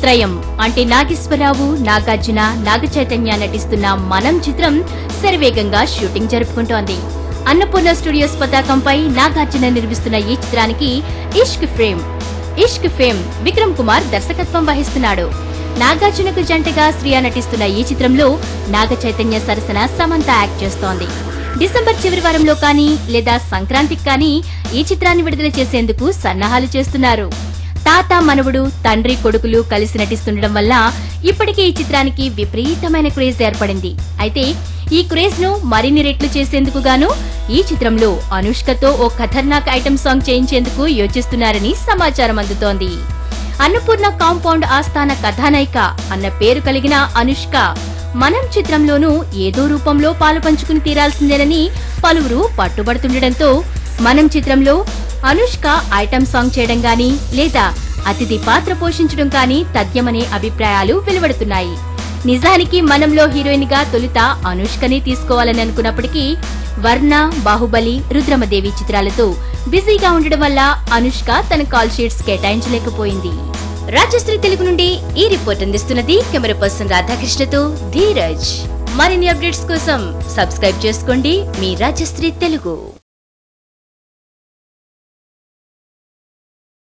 త్రయం అంటే నాగేశ్వరరావు, నాగార్జున, నాగచైతన్య నటిస్తున్న మనం చిత్రం శరవేగంగా షూటింగ్ జరుపుకుంటోంది. అన్నపూర్ణ స్టూడియోస్ పతాకంపై నాగార్జున నిర్మిస్తున్న ఈ చిత్రానికి ఇష్క్ ఫేమ్ విక్రమ్ కుమార్ దర్శకత్వం వహిస్తున్నాడు. నాగార్జునకు జంటగా శ్రియా నటిస్తున్న ఈ చిత్రంలో నాగచైతన్య సరసన సమంత యాక్ట్ చేస్తోంది. డిసెంబర్ చివరి వారంలో కానీ లేదా సంక్రాంతికి కానీ ఈ చిత్రాన్ని విడుదల చేసేందుకు సన్నాహాలు చేస్తున్నారు. తాత మనవడు, తండ్రి కొడుకులు కలిసి నటిస్తుండడం వల్ల ఇప్పటికే ఈ చిత్రానికి విపరీతమైన క్రేజ్ ఏర్పడింది. అయితే ఈ క్రేజ్ ను మరిన్ని రెట్లు చేసేందుకు గాను ఈ చిత్రంలో అనుష్కతో ఓ ఖతర్నాక్ ఐటెం సాంగ్ చేయించేందుకు యోచిస్తున్నారని సమాచారం అందుతోంది. అన్నపూర్ణ కాంపౌండ్ ఆస్థాన కథానాయిక అన్న పేరు కలిగిన అనుష్క మనం చిత్రంలోనూ ఏదో రూపంలో పాలు పంచుకుని తీరాల్సిందేనని పలువురు పట్టుబడుతుండటంతో మనం చిత్రంలో అనుష్క ఐటెం సాంగ్ చేయడం గానీ లేదా అతిథి పాత్ర పోషించడం కానీ తథ్యమనే అభిప్రాయాలు వెలువడుతున్నాయి. నిజానికి మనంలో హీరోయిన్ గా తొలుత అనుష్కని తీసుకోవాలని అనుకున్నప్పటికీ వర్ణ, బాహుబలి, రుద్రమదేవి చిత్రాలతో బిజీగా ఉండడం వల్ల అనుష్క తన కాల్ షీట్స్ కేటాయించలేకపోయింది. రాజశ్రీ తెలుగు నుండి ఈ రిపోర్ట్ అందిస్తున్నది కెమెరా పర్సన్ రాధాకృష్ణతో ధీరజ్. మరిన్ని అప్డేట్స్ కోసం సబ్స్క్రైబ్ చేసుకోండి మీ రాజశ్రీ తెలుగు.